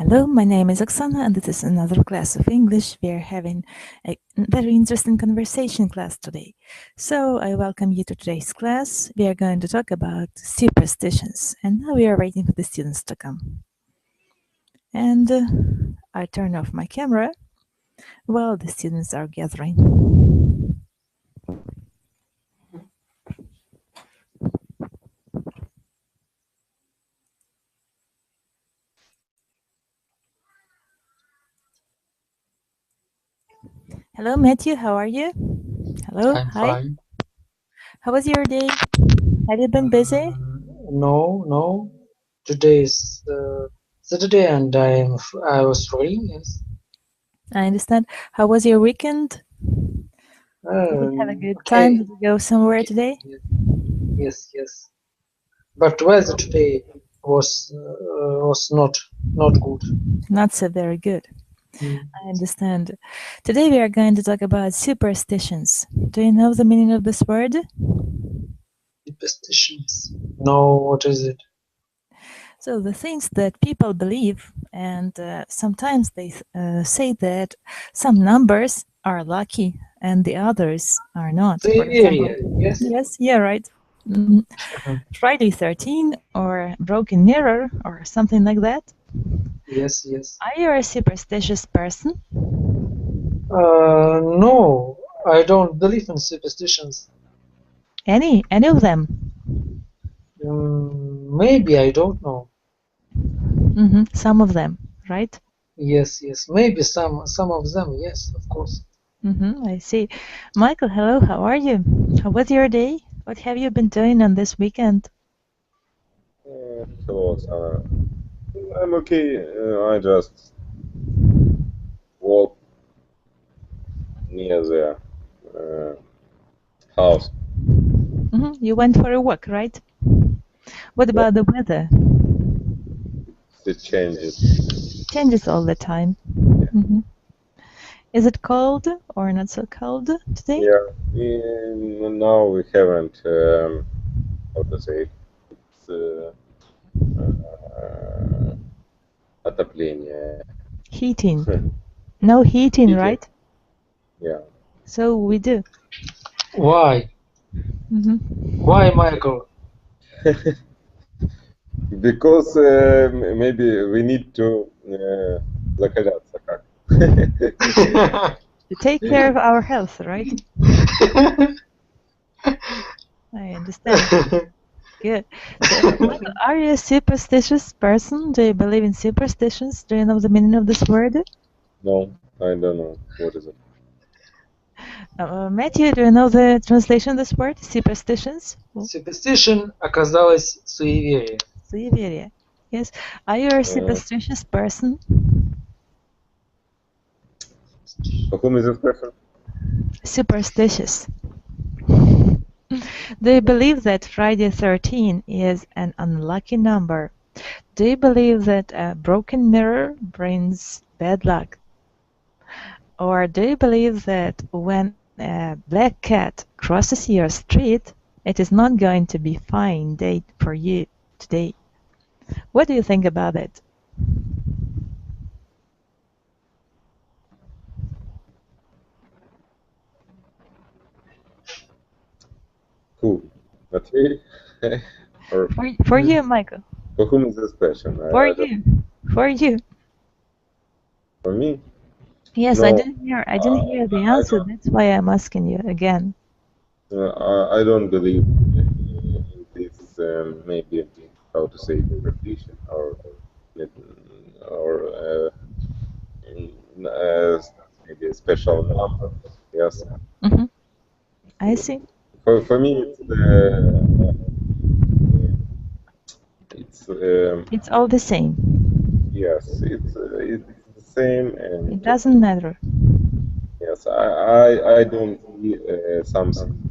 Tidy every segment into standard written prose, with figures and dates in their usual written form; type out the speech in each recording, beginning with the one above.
Hello, my name is Oksana and this is another class of English. We are having a very interesting conversation class today. So I welcome you to today's class. We are going to talk about superstitions and now we are waiting for the students to come. And I turn off my camera while the students are gathering. Hello, Matthew, how are you? Hello, I'm hi. fine. How was your day? Have you been busy? No. Today is Saturday, and I was free. Yes. I understand. How was your weekend? Did you have a good time? Okay. Did you go somewhere today? Yes. But weather today was not good. Not so very good. Mm. I understand. Today we are going to talk about superstitions. Do you know the meaning of this word? Superstitions. No, what is it? So the things that people believe, and sometimes they say that some numbers are lucky and the others are not. For example, Theory. Yes. yes, yeah, right. Friday 13 or broken mirror or something like that. Yes. Are you a superstitious person? No, I don't believe in superstitions. Any of them? Maybe I don't know. Some of them, right? Yes. Maybe some of them. Yes, of course. I see. Michael, hello, how are you? How was your day? What have you been doing on this weekend? Hello, Oksana. I'm okay. I just walk near the house. You went for a walk, right? What about the weather? It changes. Changes all the time. Is it cold or not so cold today? Yeah. Now we haven't. How to say? It's отопление. Heating. No heating, Heating. right? Yeah. So we do. Why? Why, Michael? Because maybe we need to закаляться как. To take care of our health, right? I understand. Good. So, Michael, are you a superstitious person? Do you believe in superstitions? Do you know the meaning of this word? No, I don't know. What is it? Matthew, do you know the translation of this word? Superstitions? Superstition оказалось суеверие. Суеверие. Yes. Are you a superstitious person? Whom is this person? Superstitious. Do you believe that Friday 13 is an unlucky number? Do you believe that a broken mirror brings bad luck? Or do you believe that when a black cat crosses your street, it is not going to be a fine day for you today? What do you think about it? Who? Matvey? Or For you, Michael. for whom is this question? For you. For you. For me? Yes, No, I didn't hear the answer. That's why I'm asking you again. I don't believe in this. Maybe how to say superstition or maybe a special number. Yes. I see. For me, It's all the same. yes, it's the same, and It doesn't matter. yes, I don't see something.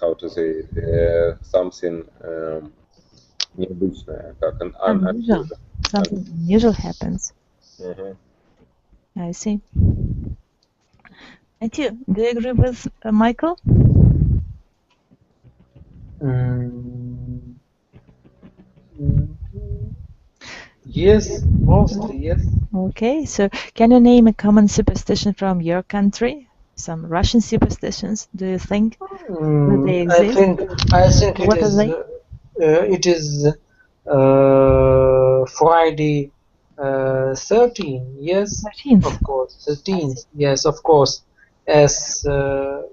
How to say something необычное, как Unusual. Something unusual happens. I see. And you, do you agree with Michael? Yes, mostly, yes. Okay, so can you name a common superstition from your country? Some Russian superstitions, do you think that they I exist? think What are they? it is Friday 13, yes, 13th. of course, 13th, yes, of course, as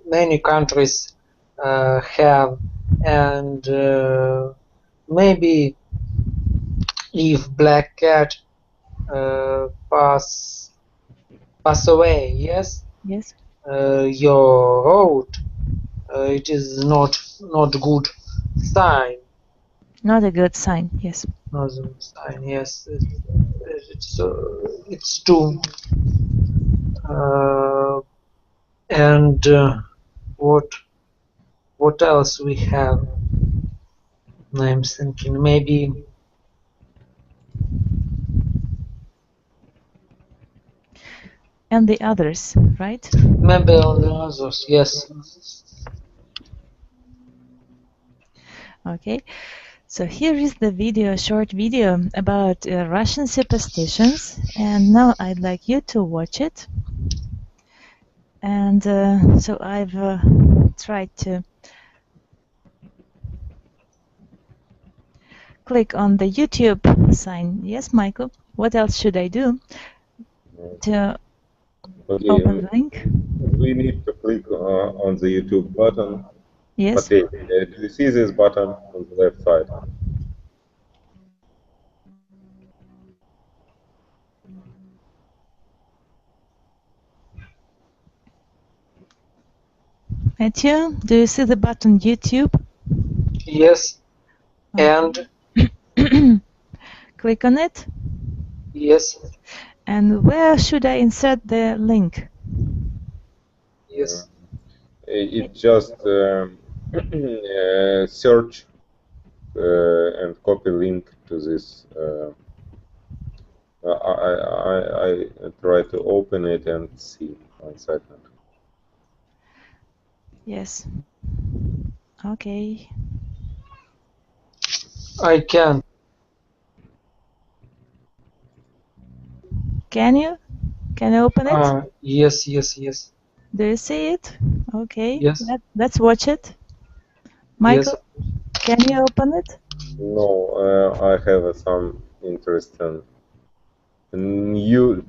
many countries have, and maybe if black cat pass away, yes, Yes. your road, it is not good sign. Not a good sign, yes. Not a good sign. Yes, it's true. And what else we have? I'm thinking maybe And the others, right? maybe on the others. Yes. Okay, so here is the video, short video about Russian superstitions, and now I'd like you to watch it. And so I've tried to click on the YouTube sign. Yes, Michael, what else should I do to Okay, open the link? we need to click on the YouTube button. Yes. Okay, do you see this button on the left side? Matthew, do you see the button YouTube? Yes. And Click on it. yes. And where should I insert the link? Yes. It just search and copy link to this. I try to open it and see 1 second. Yes. Okay. I can. Can you? Can you open it? Yes. Yes. Yes. Do you see it? Okay. Yes. Let's watch it. Yes. Michael, can you open it? No, I have some interesting new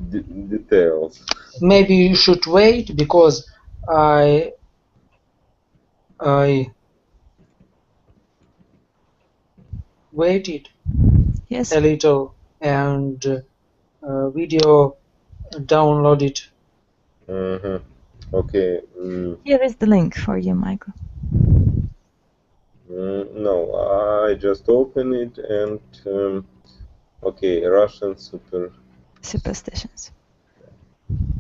details. Maybe you should wait because I waited Yes. a little and video downloaded. Okay. Here is the link for you, Michael. No, I just open it and okay, Russian Superstitions.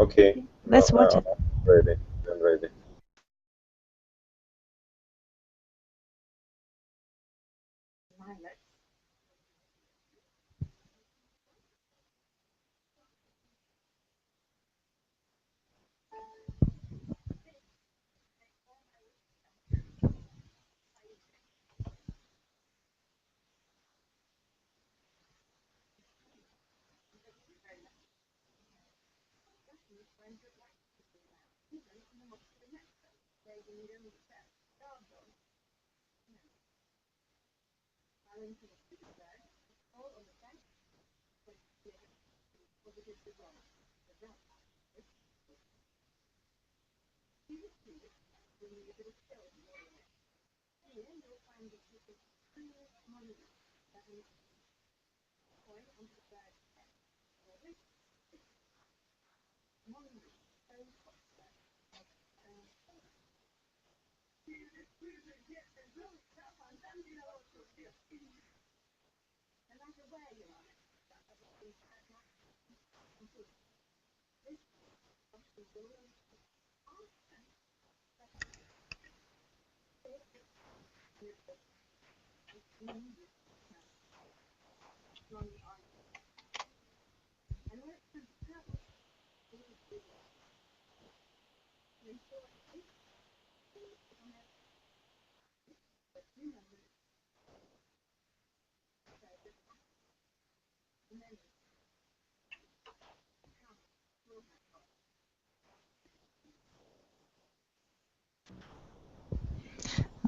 Okay, Let's watch it. I'm ready. I'm ready.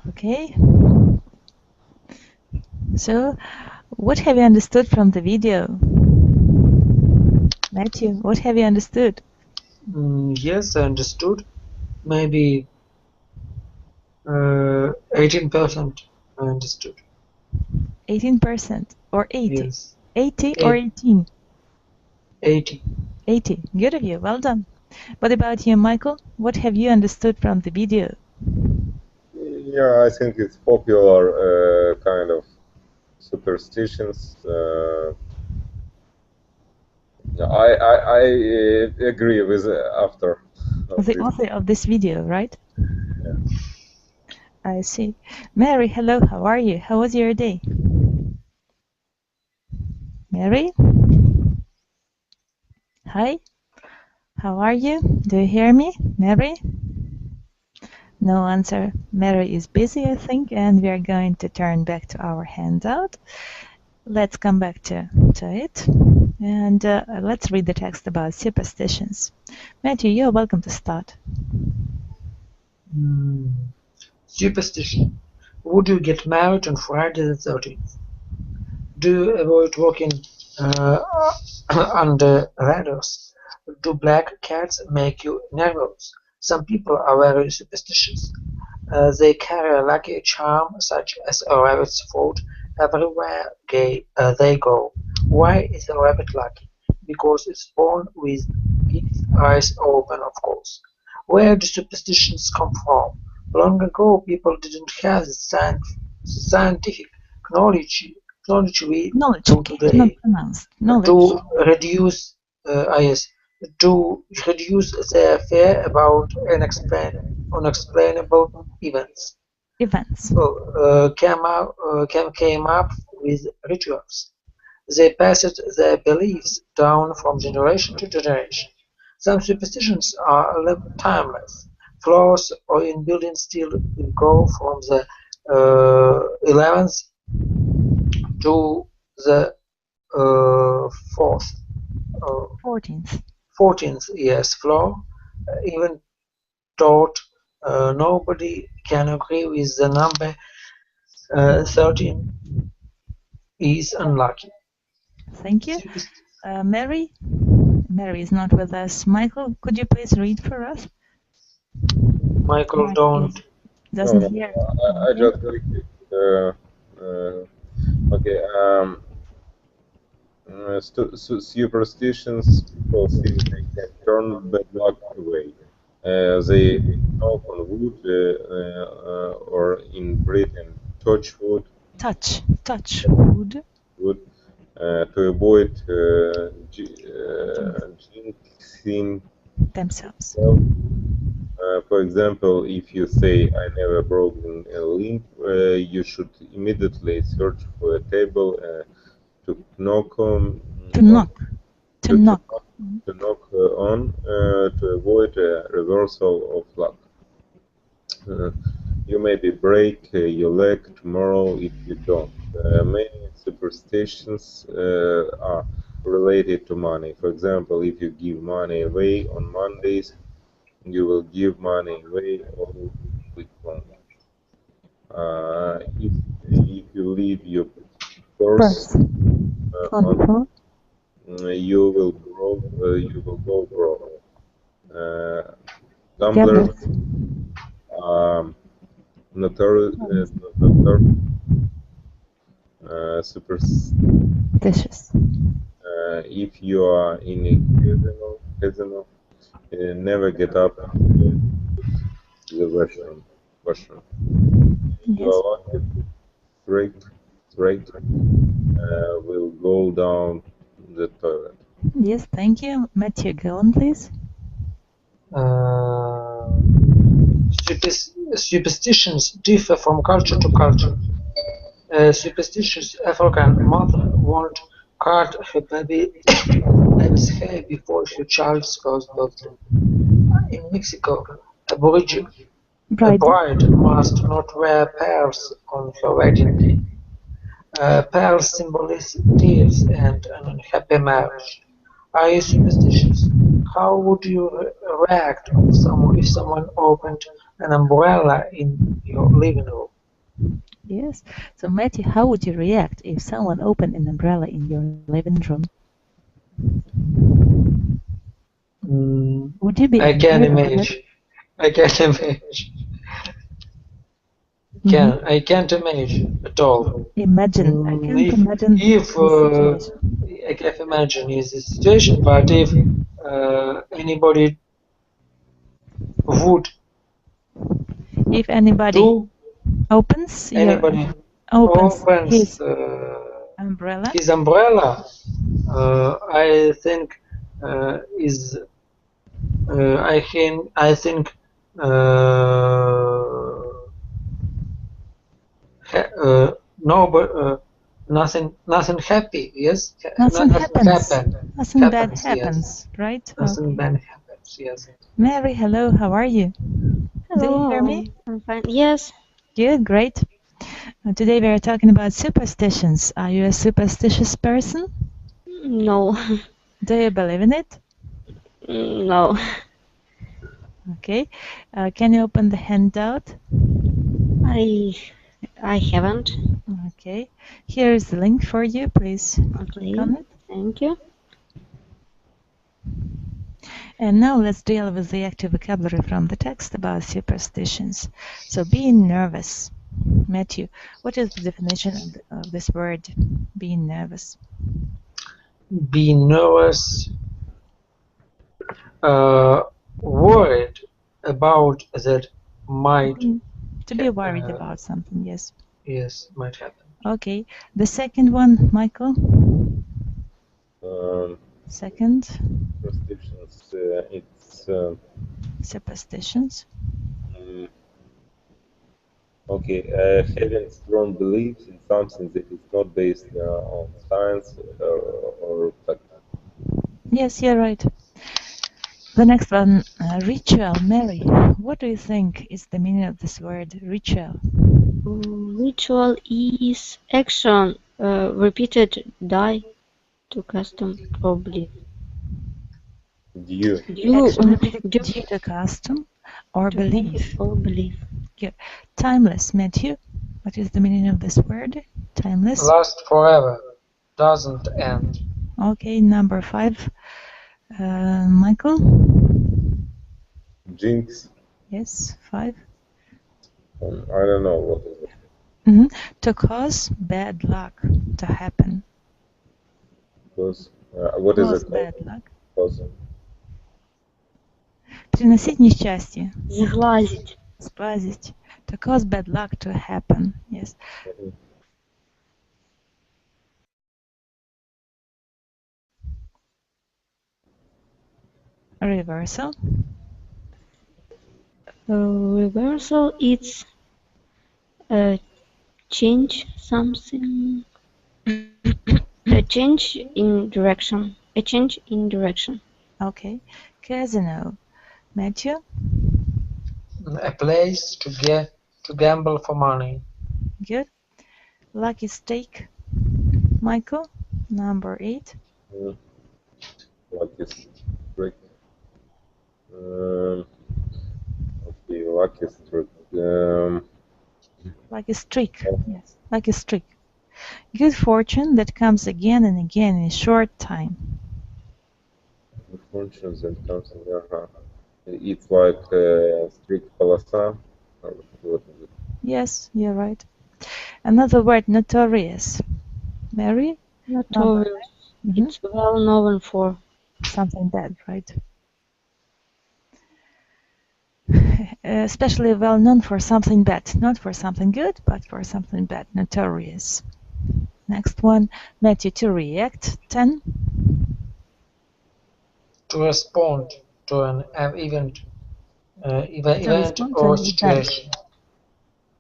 Okay. So, what have you understood from the video? Matthew, what have you understood? Yes, I understood. Maybe 18% I understood. 18% or 80? Yes. 80 or 18? 80. 80. Good of you. Well done. What about you, Michael? What have you understood from the video? Yeah, I think it's popular kind of superstitions. I agree with the author of The this. author of this video, right? Yeah. I see. Mary, hello. How are you? How was your day? Mary? Hi. How are you? Do you hear me, Mary? No answer. Mary is busy, I think, and we are going to turn back to our handout. Let's come back to it. And let's read the text about superstitions. Matthew, you're welcome to start. Superstition. Would you get married on Friday the 13th? Do you avoid walking under ladders? Do black cats make you nervous? Some people are very superstitious. They carry a lucky charm such as a rabbit's foot everywhere they go. Why is a rabbit lucky? Because it's born with its eyes open, of course. Where do superstitions come from? Long ago, people didn't have the scientific knowledge we do today to reduce their fear about unexplainable events. Came up with rituals. They passed their beliefs down from generation to generation. Some superstitions are timeless. Floors or in buildings still go from the 11th to the 14th yes, floor. Even thought nobody can agree with the number 13 is unlucky. Thank you. Mary? Mary is not with us. Michael, could you please read for us? Michael doesn't hear. I just clicked it. Okay. Superstitions, people think they can turn bad luck away. They knock on wood, or in Britain, touch wood. Touch wood. Wood to avoid jinxing themselves. For example, if you say, "I never broken a limb," you should immediately search for a table to knock on. To avoid a reversal of luck. You maybe break your leg tomorrow if you don't. Many superstitions are related to money. For example, if you give money away on Mondays, you will give money away all week long. If you leave your purse on, you will go broke. Gamblers superstitious. If you are in a casino, never get up to the washroom. You are lucky, straight will go down the toilet. Yes, thank you. Matthew, go on, please. Superstitions differ from culture to culture. Superstitious African mother won't cut her baby's hair before her child's first birthday. In Mexico, a bride must not wear pearls on her wedding day. Pearls symbolize tears and an unhappy marriage. Are you superstitious? How would you react if someone opened an umbrella in your living room? Yes. So, Matthew, how would you react if someone opened an umbrella in your living room? Would you be I can't angry about it? imagine. I can't imagine. I can't imagine at all. Imagine. I can't imagine If the situation. I can't imagine is the situation, but if anybody would If anybody do, opens anybody opens opens his umbrella, I think is I think no, but nothing happy. Yes, nothing happens. happened. Nothing bad Happens, happens, right? Nothing Okay. bad happens. Yes. Mary, hello. How are you? Do you hear me? I'm fine. Yes. Good, great. Today we are talking about superstitions. Are you a superstitious person? No. Do you believe in it? No. Okay. Can you open the handout? I haven't. Okay. Here is the link for you. Please click on it. Thank you. And now let's deal with the active vocabulary from the text about superstitions. So, being nervous. Matthew, what is the definition of this word, being nervous? Being nervous, worried about that might. To be worried about something, yes. Yes, might happen. Okay. The second one, Michael? Second? Superstitions, it's... Superstitions. Okay, having strong beliefs in something that is not based on science or fact. Yes, you're right. The next one, ritual. Mary, what do you think is the meaning of this word, ritual? Ritual is action repeated to custom or belief. Due. Action repeated due to custom or belief. Or belief. Good. Timeless. Matthew, what is the meaning of this word? Timeless. Last forever, doesn't end. Okay, number 5. Michael? Jinx. Yes, 5. I don't know what is it. To cause bad luck to happen. Because, what is it? Bad luck. Cause. Приносить несчастье. Сглазить. Сглазить. To cause bad luck to happen. Yes. Reversal. Reversal is change something. A change in direction. A change in direction. Okay. Casino. Matthew? A place to gamble for money. Good. Lucky stake. Michael? Number 8. Lucky streak. Okay, lucky streak. Lucky streak. Yes. Lucky streak. Good fortune that comes again and again in a short time. Good fortune that comes in, it's like streak полоса. Yes, you're right. Another word, notorious. Mary? Notorious. It's well known for something bad, right? Especially well known for something bad, not for something good, but for something bad. Notorious. Next one, Matthew, to react. 10. To respond to an event or situation.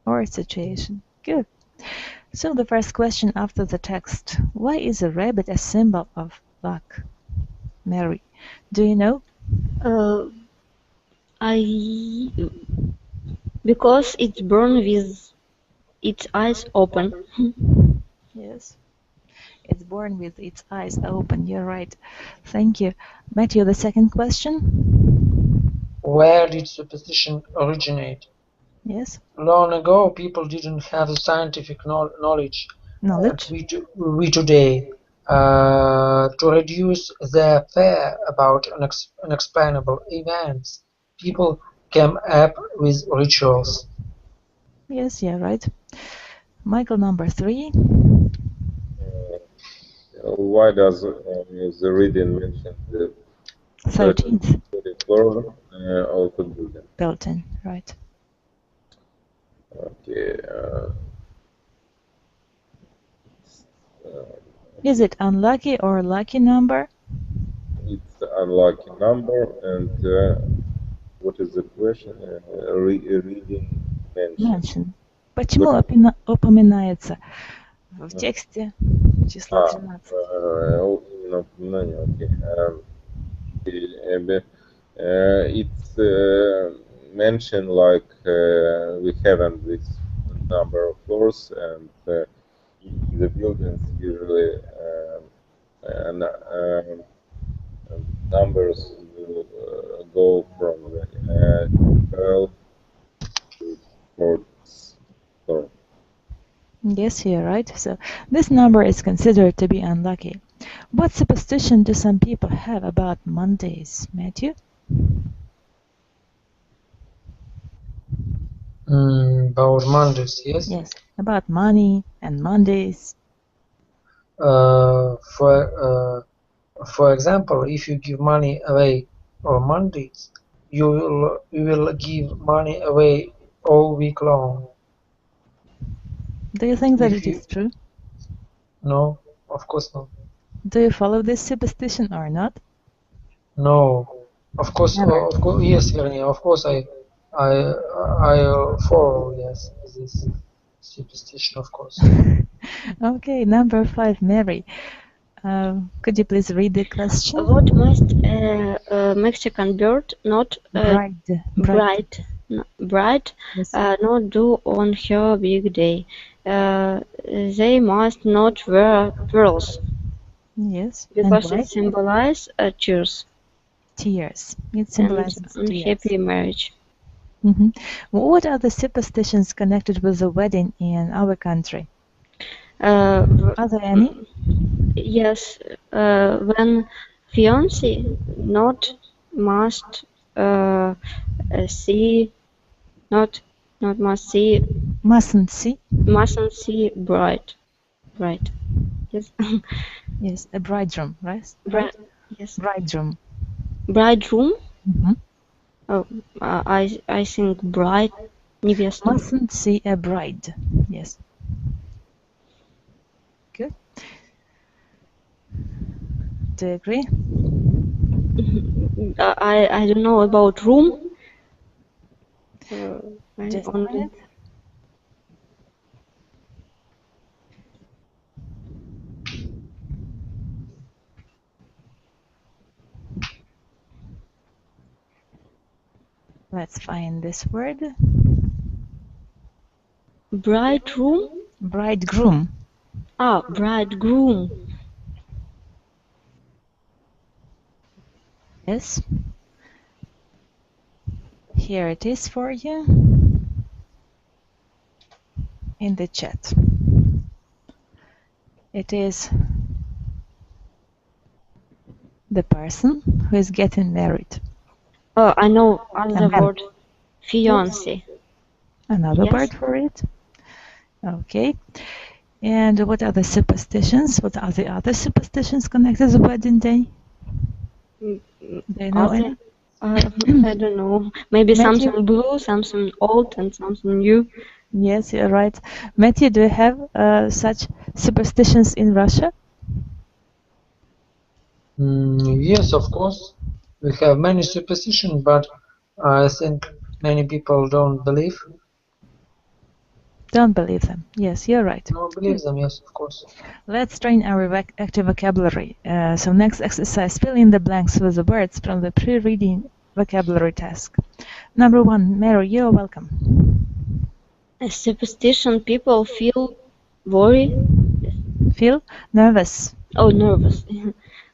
Or situation. Good. So the first question after the text: why is a rabbit a symbol of luck? Mary, do you know? Because it's born with its eyes open. Yes. It's born with its eyes open. You're right. Thank you. Matthew, the second question? Where did superstition originate? Yes. Long ago, people didn't have the scientific knowledge Knowledge. we today. To reduce their fear about unexplainable events, people came up with rituals. Yes, yeah, right. Michael, number 3. Why does the reading mention the 13th. 34 of the building? Built-in, right. Okay. Is it unlucky or lucky number? It's unlucky number, and what is the question? Reading mention. Mention. Почему упоминается в тексте число 13? Именно упоминание, окей. It's mentioned like we have this number of floors, and in the buildings usually numbers go from 12 to 4. Yes, you're right. So this number is considered to be unlucky. What superstition do some people have about Mondays, Matthew? About Mondays, yes? Yes, about money and Mondays. For example, if you give money away on Mondays, you will give money away all week long. Do you think that it is true? No, of course not. Do you follow this superstition or not? No, of course, Never. yes, Vernia, of course I follow, yes, this superstition, of course. Okay, number 5, Mary. Could you please read the question? What must a Mexican bird not Bride. Yes. not do on her big day? They must not wear pearls Yes. because And it symbolizes tears tears. It and symbolizes tears. unhappy marriage. What are the superstitions connected with the wedding in our country? Are there any? Yes, when fiancé not must see, not must see, Mustn't see. mustn't see bride. Yes. Yes, a bridegroom, right? Yes. Bridegroom. Bridegroom. Mm-hmm. Oh, I think bride. Невеста. Mustn't see a bride. Yes. Good. Do you agree? I don't know about room. Just a minute. Let's find this word. Bridegroom. Bridegroom. Ah, bridegroom. Yes. Here it is for you in the chat. It is the person who is getting married. Oh, I know another word. Fiancé. Another Yes. word for it. Okay. And what are the superstitions? What are the other superstitions connected to wedding day? Do you know any? I don't know. Maybe something blue, something old, and something new. Yes, you're right. Matthew, do you have such superstitions in Russia? Yes, of course. We have many superstitions, but I think many people don't believe. Don't believe them. Yes, you're right. Don't believe them, yes, of course. Let's train our active vocabulary. So next exercise, fill in the blanks with the words from the pre-reading vocabulary task. Number 1, Mary, you're welcome. A superstition people feel worry. feel nervous Oh, nervous.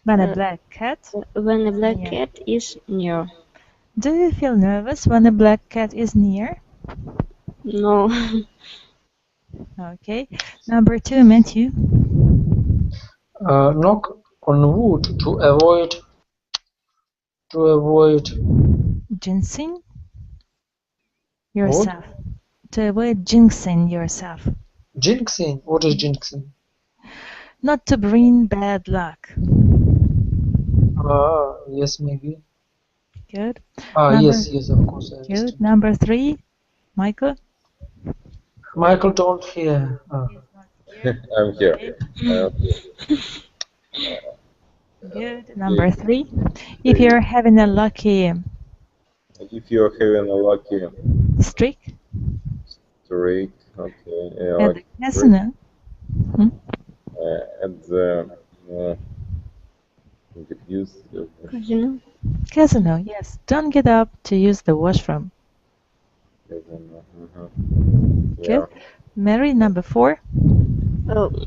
when a black cat? When a black Near. cat is near. Do you feel nervous when a black cat is near? No. Okay. Number 2, Matthew. Knock on wood to avoid Jinxing yourself. To avoid jinxing yourself. Jinxing. What is jinxing? Not to bring bad luck. Yes, maybe. Good. Yes, of course. I Good. understand. Number 3, Michael. Michael don't hear. I'm here. Good. Number 3, if you're having a lucky If you're having a lucky streak streak, okay, at the casino, at the you could use casino, yes, don't get up to use the washroom. Yeah. Mary, number 4.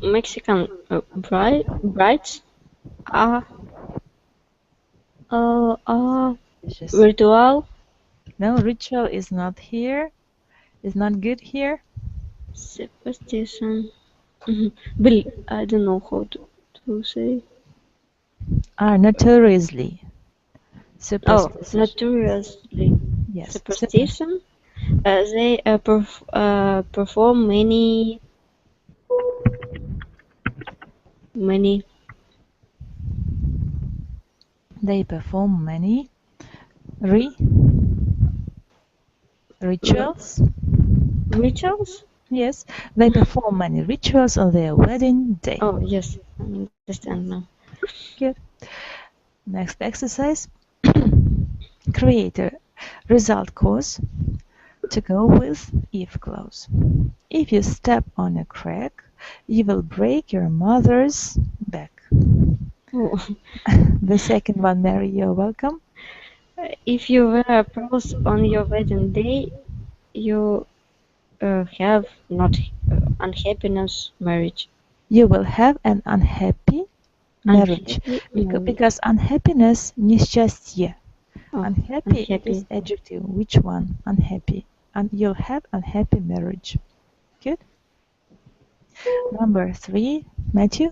Mexican brides are ritual. No, ritual is not here. Is not good here. Superstition. I don't know how to say. Are notoriously. Superstition. Notoriously. Yes. Superstition. They perform many. They perform many rituals. Rituals? Yes, they perform many rituals on their wedding day. Oh, yes, I understand now. Good. Next exercise. Create a result cause to go with if clause. If you step on a crack, you will break your mother's back. Oh. The second one, Mary, you're welcome. If you wear pearls on your wedding day, you have not unhappiness marriage. You will have an unhappy marriage. Because unhappiness – несчастье. Unhappy is adjective. Which one? Unhappy. And you'll have unhappy marriage. Good. Number 3, Matthew.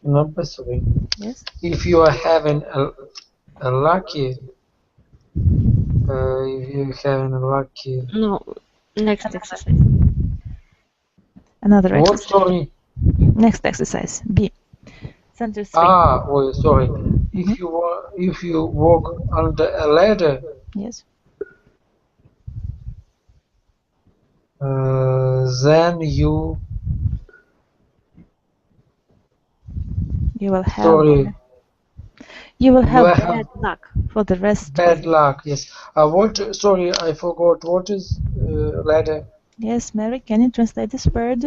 Number 3. Yes. If you are having a lucky. No. Next exercise. Another What? exercise. Sorry. Next exercise. B. Sentence 3. Sorry. If you walk under a ladder. Yes. Then you will have. You will have bad luck for the rest. Bad luck. Yes. What? Sorry, I forgot. What is ladder? Yes, Mary. Can you translate this word?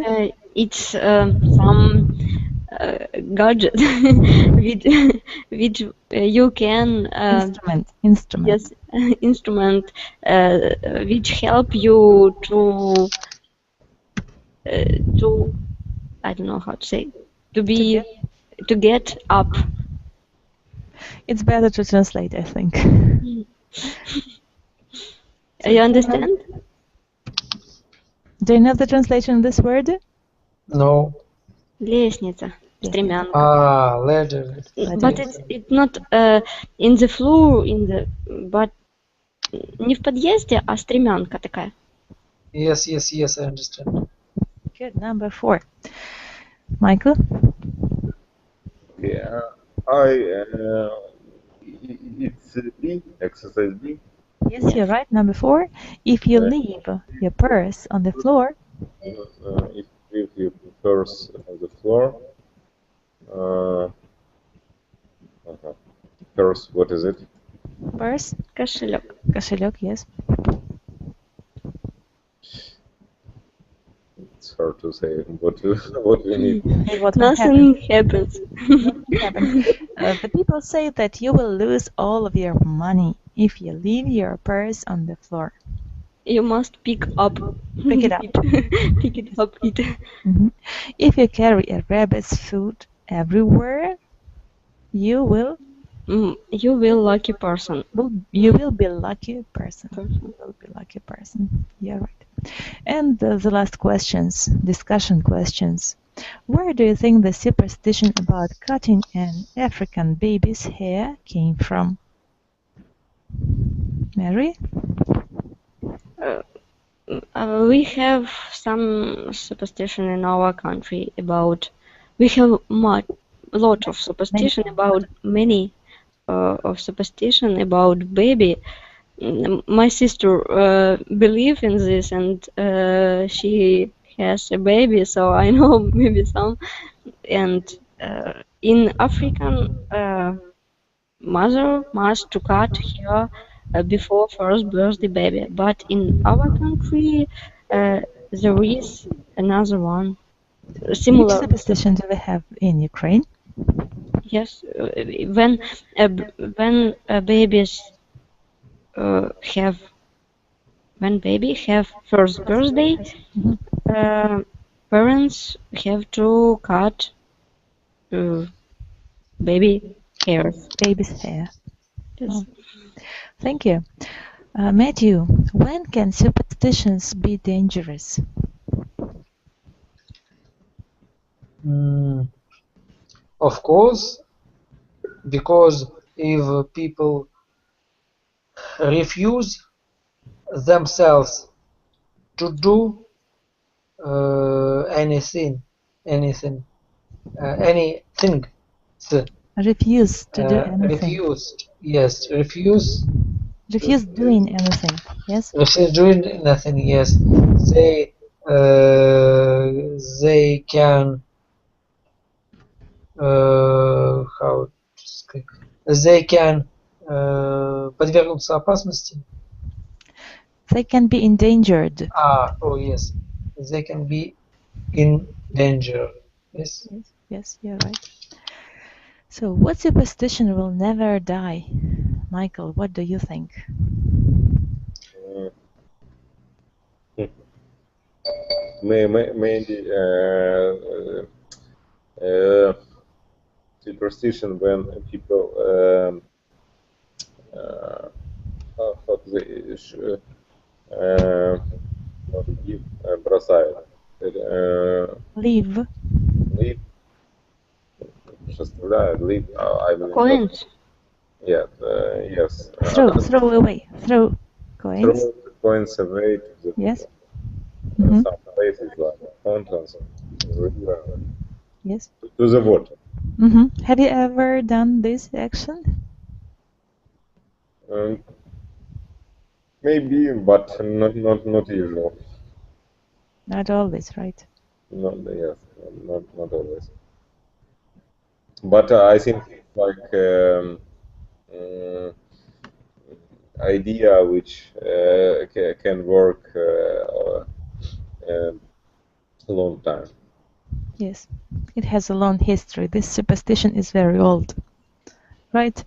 It's some gadget which you can instrument. Yes, instrument which help you to I don't know how to say to get up. It's better to translate, I think. You understand? Do you know the translation of this word? No. Лестница, стремянка. Ladder. But it's not in the floor, but не в подъезде, а стремянка такая. Yes, I understand. Good. Number 4. Michael? Yeah. It's B, exercise B. Yes, you're right. Number 4. If you leave your purse on the floor. If you leave your purse on the floor. Purse, what is it? Purse? Кошелек. Кошелек, yes. It's hard to say what we need. Nothing happens. The people say that you will lose all of your money if you leave your purse on the floor. You must pick up. Pick it up. Pick it up. It. If you carry a rabbit's food everywhere, you will You will lucky person. you will be a lucky person. You will be a lucky person. Yeah, right. And the last questions, discussion questions. Where do you think the superstition about cutting an African baby's hair came from? Mary? We have some superstition in our country about. We have a lot of superstition about many of superstition about baby. My sister believe in this, and she has a baby, so I know maybe some. And in African, mother must to cut hair before first birthday baby, but in our country there is another one similar. Which superstition do we have in Ukraine? Yes, when babies have first birthday, parents have to cut baby hairs. Baby's hair. Yes. Oh. Thank you. Matthew, when can superstitions be dangerous? Of course, because if people refuse themselves to do anything, Refuse to do anything. Refuse doing anything. Yes. Refuse doing nothing. Yes, they can. How to say? They can подвергнуться опасности. They can be endangered. Oh yes, they can be in danger. Yes. Yes, you're right. So, what superstition will never die? Michael, what do you think? Maybe superstition when people how to say бросают. Leave. Leave. I mean, Coins. Yeah. Yes. Throw away. Throw coins. Throw the coins away to the yes. Some places like fountains and river. Yes. To the water. Have you ever done this action? Maybe, but not usual. Not always, right? Not always. But I think like idea which can work a long time. Yes, it has a long history. This superstition is very old, right?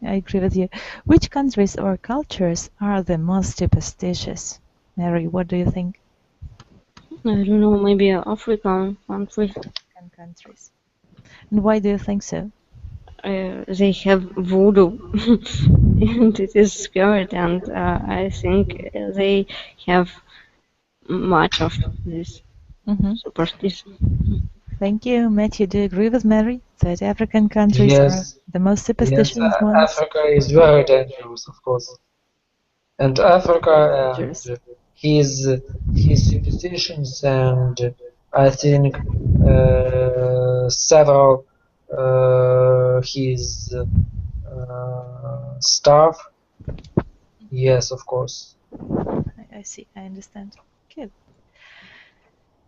I agree with you. Which countries or cultures are the most superstitious? Mary, what do you think? I don't know, maybe African countries. African countries. And why do you think so? They have voodoo, and it is spirit, and I think they have much of this superstition. Thank you. Matthew, do you agree with Mary that African countries are the most superstitious ones? Africa is very dangerous, of course. And Africa and his superstitions, and I think several his staff. Yes, of course. I see. I understand. Good.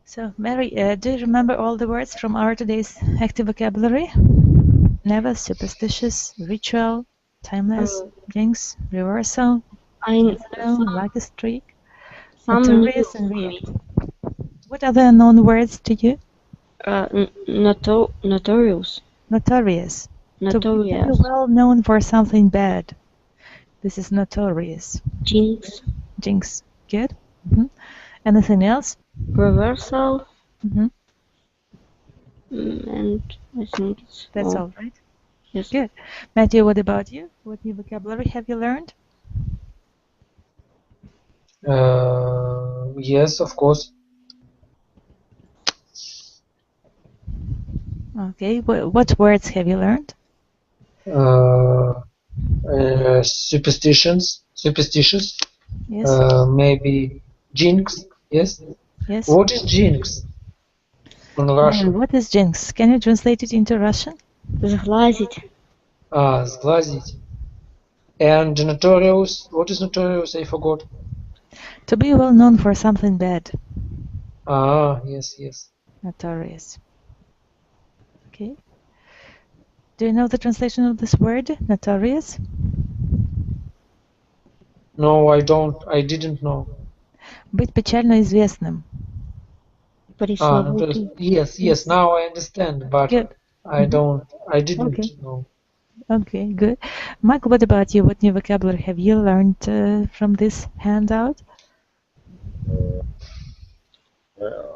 So, Mary, do you remember all the words from our today's active vocabulary? Never, superstitious, ritual, timeless, jinx, reversal, lucky streak, notorious, and weird. What are the unknown words to you? Notorious. Notorious. Notorious. To be well known for something bad. This is notorious. Jinx. Jinx. Good. Anything else? Reversal. Mhm. And I think it's That's all. all, right? Yes. Good. Matthew, what about you? What new vocabulary have you learned? Yes, of course. Okay. What words have you learned? Superstitions. Superstitious. Yes. Maybe jinx. Yes. Yes. What is jinx in Russian? What is jinx? Can you translate it into Russian? Сглазить. Сглазить. And notorious. What is notorious? I forgot. To be well known for something bad. Yes, yes. Notorious. Okay. Do you know the translation of this word, notorious? No, I don't. I didn't know. Быть печально известным. Пресловутый. Yes. Now I understand, but Good. I didn't Okay. know. Okay, good. Michael, what about you? What new vocabulary have you learned from this handout? A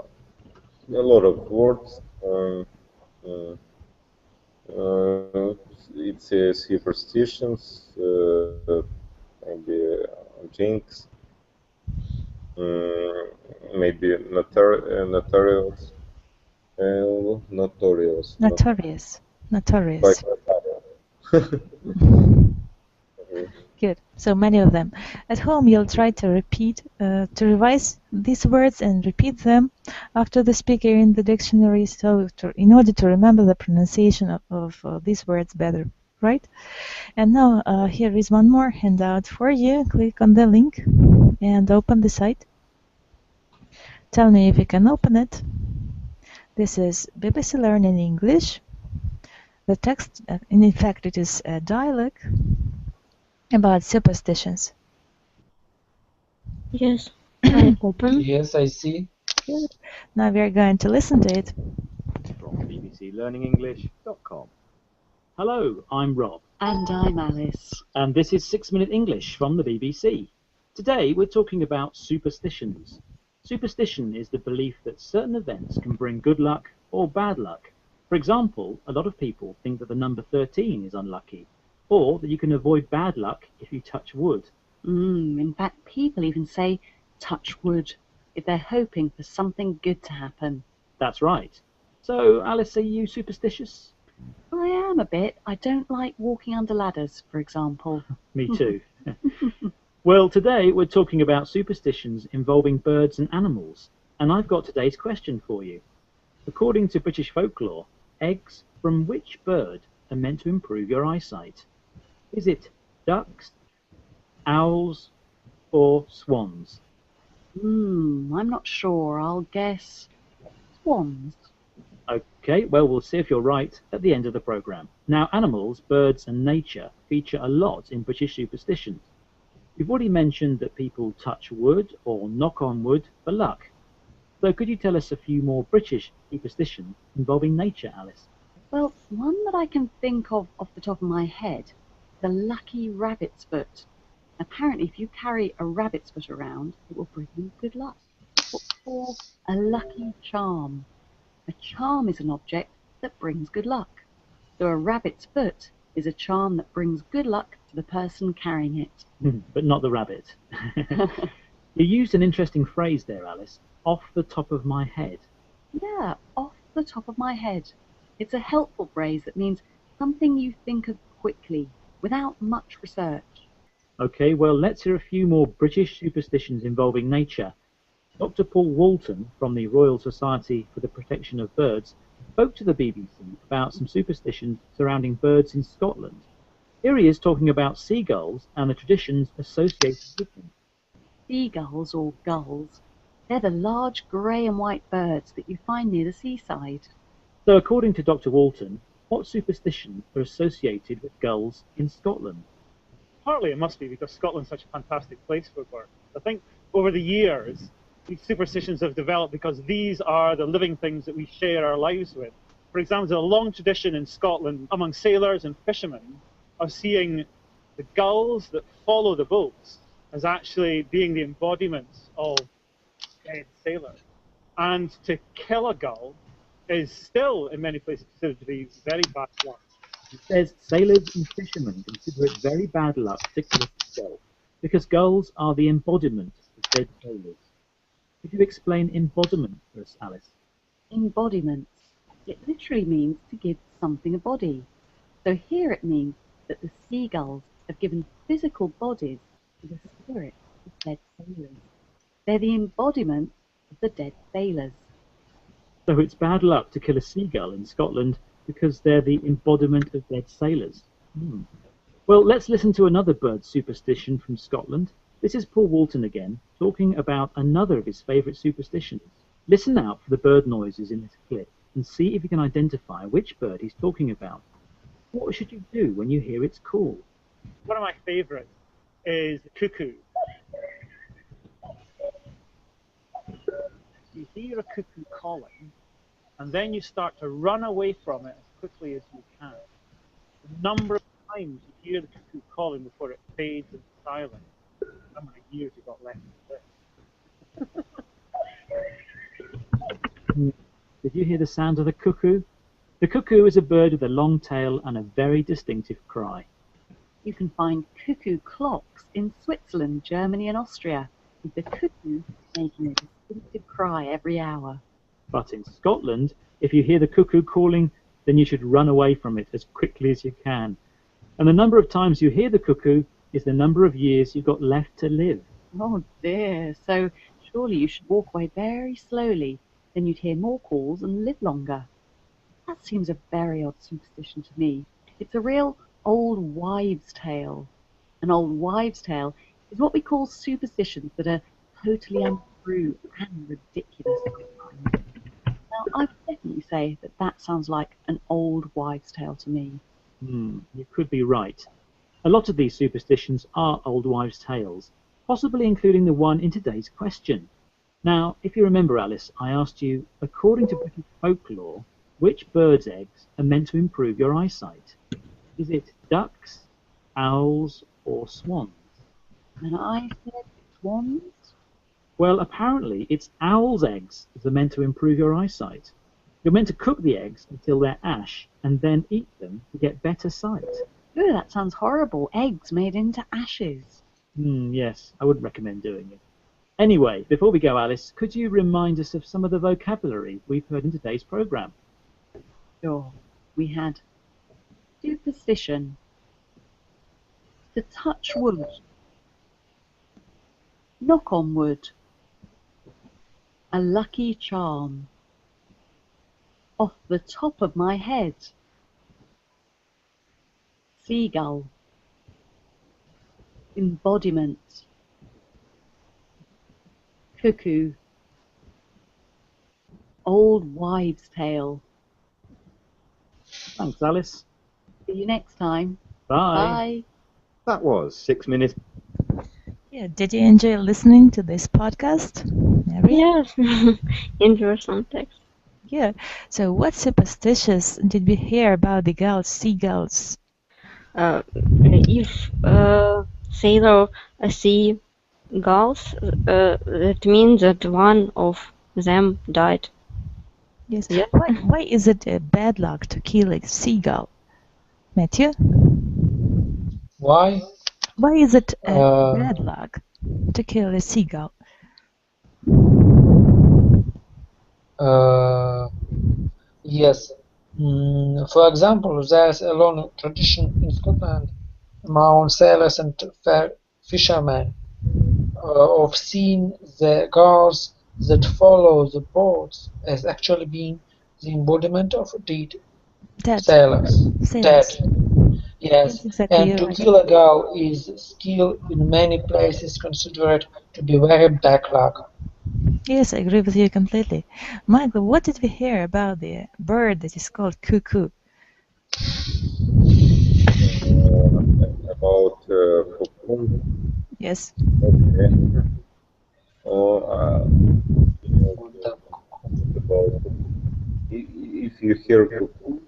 lot of words. It's superstitions, maybe jinx, maybe notorious. Notorious. Notorious. Notorious. Like Good. So many of them. At home, you'll try to repeat, to revise these words and repeat them after the speaker in the dictionary, so in order to remember the pronunciation of these words better, right? And now here is one more handout for you. Click on the link and open the site. Tell me if you can open it. This is BBC Learning English. The text, in fact, it is a dialogue about superstitions. Yes. I open. Yes, I see. Good. Now we are going to listen to it. From bbclearningenglish.com. Hello, I'm Rob. And I'm Alice. And this is 6 Minute English from the BBC. Today we're talking about superstitions. Superstition is the belief that certain events can bring good luck or bad luck. For example, a lot of people think that the number 13 is unlucky, or that you can avoid bad luck if you touch wood. In fact, people even say touch wood if they're hoping for something good to happen. That's right. So, Alice, are you superstitious? I am a bit. I don't like walking under ladders, for example. Me too. Well, today we're talking about superstitions involving birds and animals, and I've got today's question for you. According to British folklore, eggs from which bird are meant to improve your eyesight? Is it ducks, owls, or swans? I'm not sure. I'll guess swans. Okay, well, we'll see if you're right at the end of the programme. Now, animals, birds and nature feature a lot in British superstitions. We've already mentioned that people touch wood or knock on wood for luck. So could you tell us a few more British superstitions involving nature, Alice? Well, one that I can think of off the top of my head, the lucky rabbit's foot. Apparently, if you carry a rabbit's foot around, it will bring you good luck. What's called a lucky charm. A charm is an object that brings good luck. So a rabbit's foot is a charm that brings good luck to the person carrying it. But not the rabbit. You used an interesting phrase there, Alice. Off the top of my head. Yeah, off the top of my head. It's a helpful phrase that means something you think of quickly, without much research. Okay, well, let's hear a few more British superstitions involving nature. Dr. Paul Walton from the Royal Society for the Protection of Birds spoke to the BBC about some superstitions surrounding birds in Scotland. Here he is talking about seagulls and the traditions associated with them. Seagulls, or gulls, they're the large grey and white birds that you find near the seaside. So according to Dr. Walton, what superstitions are associated with gulls in Scotland? Partly it must be because Scotland's such a fantastic place for birds. I think over the years, these superstitions have developed because these are the living things that we share our lives with. For example, there's a long tradition in Scotland among sailors and fishermen of seeing the gulls that follow the boats as actually being the embodiment of dead sailors. And to kill a gull is still, in many places, considered to be very bad luck. It says sailors and fishermen consider it very bad luck to kill a gull because gulls are the embodiment of dead sailors. Could you explain embodiment for us, Alice? Embodiment. It literally means to give something a body. So here it means that the seagulls have given physical bodies to the spirits of dead sailors. They're the embodiment of the dead sailors. So it's bad luck to kill a seagull in Scotland because they're the embodiment of dead sailors. Well, let's listen to another bird superstition from Scotland. This is Paul Walton again, talking about another of his favourite superstitions. Listen out for the bird noises in this clip and see if you can identify which bird he's talking about. What should you do when you hear its call? One of my favourites is the cuckoo. You hear a cuckoo calling, and then you start to run away from it as quickly as you can. The number of times you hear the cuckoo calling before it fades into silence, the number of years you've got left to live. Did you hear the sound of the cuckoo? The cuckoo is a bird with a long tail and a very distinctive cry. You can find cuckoo clocks in Switzerland, Germany and Austria, with the cuckoo making a distinctive cry every hour. But in Scotland, if you hear the cuckoo calling, then you should run away from it as quickly as you can. And the number of times you hear the cuckoo is the number of years you've got left to live. Oh dear, so surely you should walk away very slowly, then you'd hear more calls and live longer. That seems a very odd superstition to me. It's a real old wives' tale. An old wives' tale is what we call superstitions that are totally untrue and ridiculous. Now, I would definitely say that that sounds like an old wives' tale to me. You could be right. A lot of these superstitions are old wives' tales, possibly including the one in today's question. Now, if you remember, Alice, I asked you, according to British folklore, which bird's eggs are meant to improve your eyesight? Is it ducks, owls, or swans? And I said swans? Well, apparently it's owls' eggs that are meant to improve your eyesight. You're meant to cook the eggs until they're ash and then eat them to get better sight. Oh, that sounds horrible. Eggs made into ashes. Yes, I wouldn't recommend doing it. Anyway, before we go, Alice, could you remind us of some of the vocabulary we've heard in today's programme? Sure. We had superstition, to touch wood, knock on wood, a lucky charm, off the top of my head, seagull, embodiment, cuckoo, old wives' tale. Thanks, Alice. See you next time. Bye. Bye. That was 6 minutes. Yeah, did you enjoy listening to this podcast, Mary? Yes, interesting text. Yeah. So what superstitions did we hear about the seagulls? If sailor see gulls, that means that one of them died. Yes. Yeah. Why is it bad luck to kill a seagull? Matthew? Why? Why is it bad luck to kill a seagull? Yes. For example, there's a long tradition in Scotland among sailors and fishermen of seeing the gulls that follow the boats as actually being the embodiment of dead sailors. Dead. Yes, exactly, and you're to right. kill a gull is still in many places considered to be very bad luck. Yes, I agree with you completely. Michael, what did we hear about the bird that is called cuckoo? About cocoon. Yes. Okay. Or about if you hear cuckoo.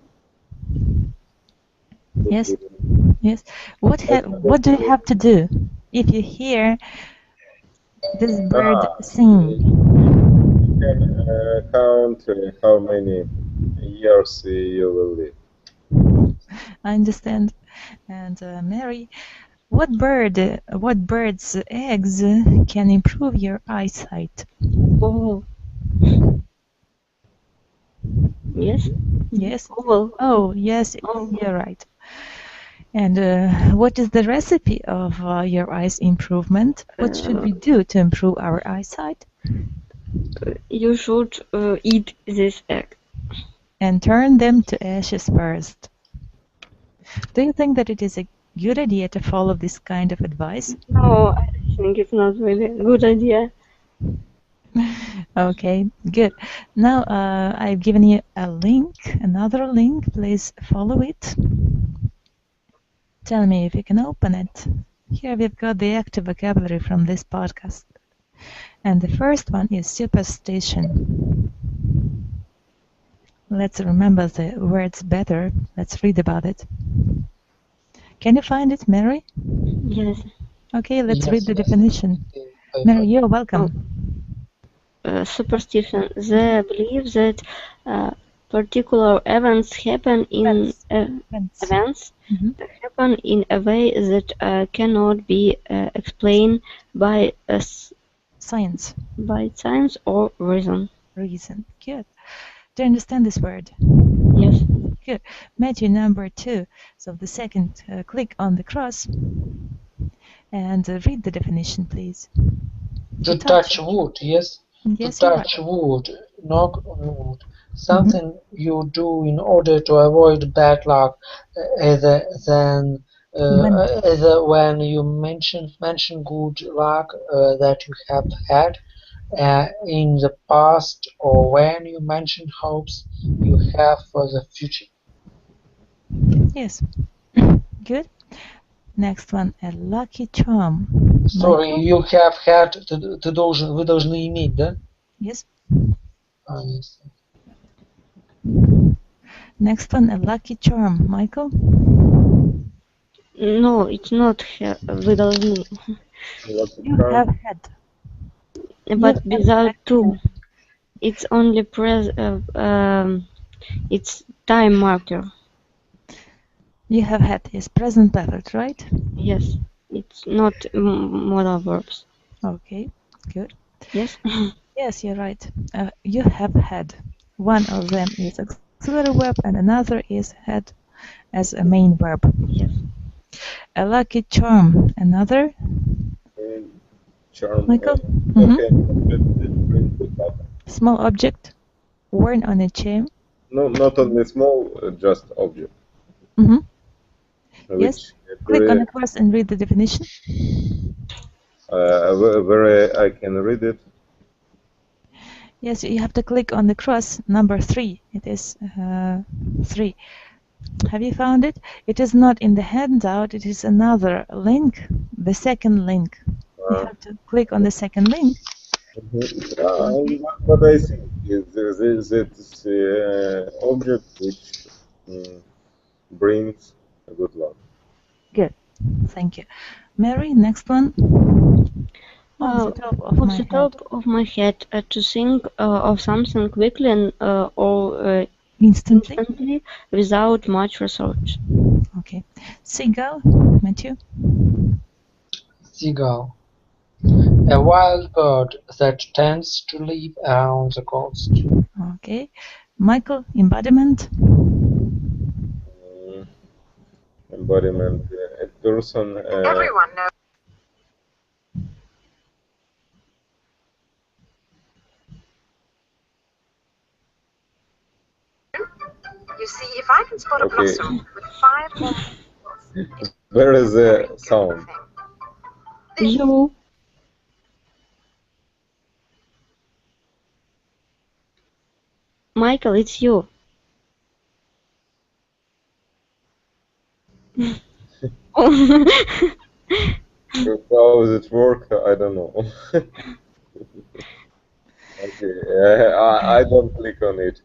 Yes. Yes. What do you have to do if you hear this bird Ah, sing. you can count how many years you will live. I understand. And Mary, what bird's eggs can improve your eyesight? Oh, yes. Yes. Owl. Oh, yes, Oh. you're right. And what is the recipe of your eyes improvement? What should we do to improve our eyesight? You should eat this egg. And turn them to ashes first. Do you think that it is a good idea to follow this kind of advice? No, I think it's not really a good idea. Okay, good. Now I've given you a link, another link. Please follow it. Tell me if you can open it. Here we've got the active vocabulary from this podcast. And the first one is superstition. Let's remember the words better. Let's read about it. Can you find it, Mary? Yes. Okay, let's Yes, read the yes. definition. I Mary, find- you're welcome. Superstition, the belief that particular events happen in Events. Mhm. happen in a way that cannot be explained by Science. by science or reason. Reason. Good. Do you understand this word? Yes. Good. Matthew number 2. So the second, click on the cross and read the definition, please. To touch wood, yes? Yes, To you're touch right. wood, knock on wood. Something you do in order to avoid bad luck, either when you mention good luck that you have had in the past, or when you mention hopes you have for the future. Yes. Good. Next one, a lucky charm. Sorry, Michael? you have had, вы должны иметь, да? Yes. Yes. Next one, a lucky charm. Michael? No, it's not вы должны. You have had. But You have without had. to. It's only it's time marker. You have had is present perfect, right? Yes. It's not modal verbs. Okay, good. Yes. Yes, you're right. You have had. One of them is auxiliary verb and another is had as a main verb. Yes. A lucky charm. Another? Charm. Michael? Okay. Bring good luck. Small object worn on a chain. No, not only small, just object. Mhm. Which Yes. Click on it first and read the definition. where I can read it. Yes, you have to click on the cross number 3. It is 3. Have you found it? It is not in the handout. It is another link, the second link. You have to click on the second link. What I think is that object which brings good luck. Good. Thank you. Mary, next one. Off the top of my head. To think of something quickly and, or Instantly without much research. Okay. Seagull, Matthew. Seagull. A wild bird that tends to live around the coast. Okay. Michael, embodiment. Embodiment. A person. Everyone knows. You see, if I can spot a blossom with 5 more petals, Where is the sound? You. Michael, it's you. How does it work? I don't know. Okay, I don't click on it.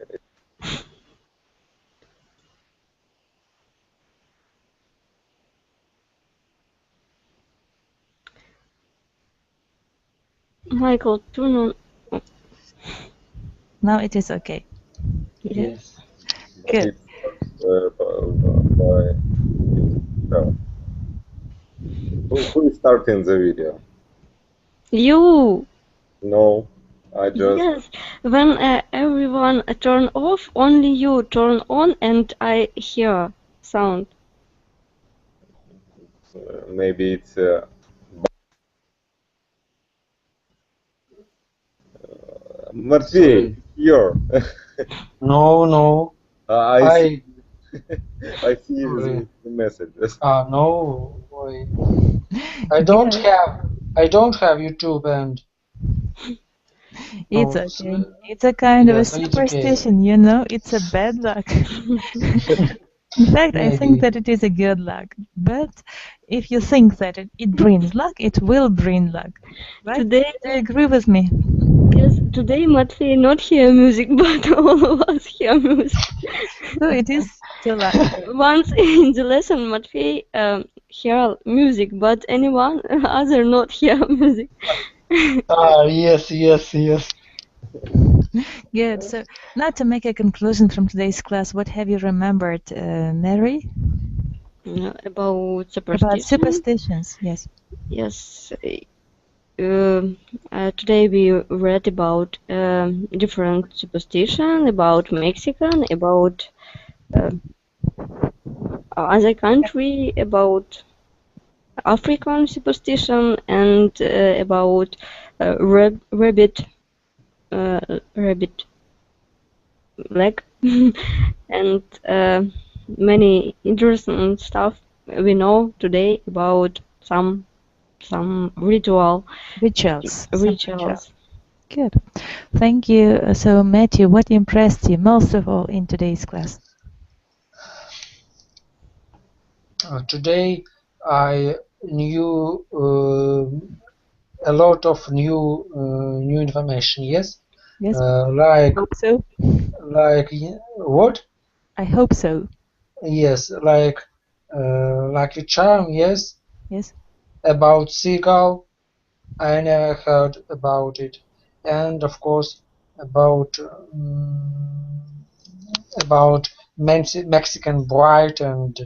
Michael, turn on. Now it is okay. Yes. Good. Who is starting the video? You. No, I just. Yes. When everyone turn off, only you turn on, and I hear sound. Maybe it's. Matvey, here. No. I see the messages. No. I don't have YouTube and. It's Oh, okay. It's a kind of a yes, it's okay. superstition, you know. It's a bad luck. In fact, I think Maybe. that it is a good luck. But if you think that it brings luck, it will bring luck. Right? Today, Do you agree with me? yes, today Matvey not hear music, but all of us hear music. So it is still luck. Once in the lesson, Matvey hear music, but anyone other not hear music. Yes. Good. So now to make a conclusion from today's class, what have you remembered, Mary? About About superstitions, yes. Yes. Today we read about different superstition, about Mexican, about other country, about African superstition, and about rabbit leg, and many interesting stuff we know today about some rituals. Good. Thank you. So, Matthew, what impressed you most of all in today's class? Today I knew a lot of new information. Yes. Yes. Like. Hope so. Like what? I hope so. Yes. Like lucky charm. Yes. Yes. About seagull, I never heard about it, and of course about Mexican bride and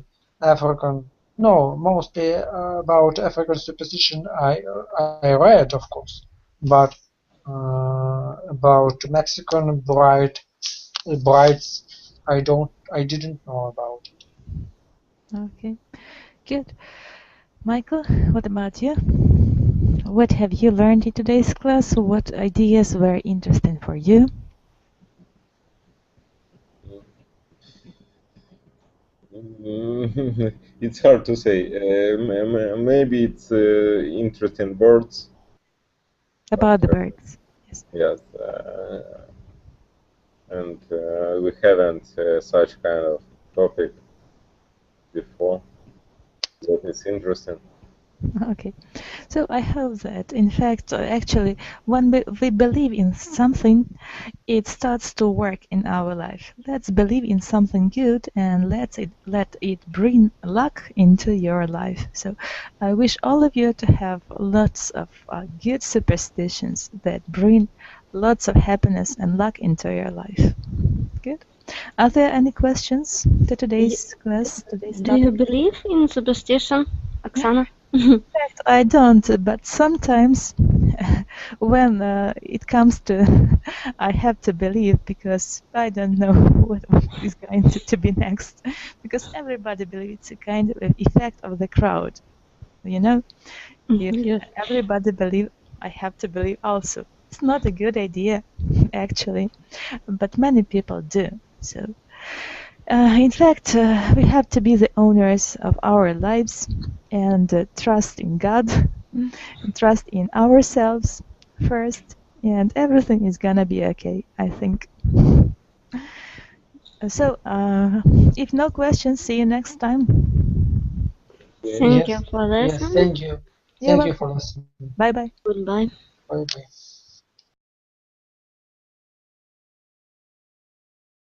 African. No, mostly about African superstition. I read, of course, but about Mexican brides, I didn't know about it. Okay, good. Michael, what about you? What have you learned in today's class? What ideas were interesting for you? It's hard to say. Maybe it's interesting birds. About the birds. Yes. Yes. And we haven't such kind of topic before. That is interesting. Okay, so I hope that, in fact, actually, when we believe in something, it starts to work in our life. Let's believe in something good and let it bring luck into your life. So I wish all of you to have lots of good superstitions that bring lots of happiness and luck into your life. Good. Are there any questions to today's class? Do you believe in superstition, Oksana? In fact, I don't, but sometimes when it comes to, I have to believe because I don't know what is going to be next. Because everybody believes it's a kind of effect of the crowd, you know? If everybody believes, I have to believe also. It's not a good idea, actually, but many people do. So. In fact, we have to be the owners of our lives and trust in God, and trust in ourselves first, and everything is gonna be okay, I think. So, if no questions, see you next time. Thank you for listening. Yes, thank you. Thank you for listening. Bye-bye. Goodbye. Bye-bye.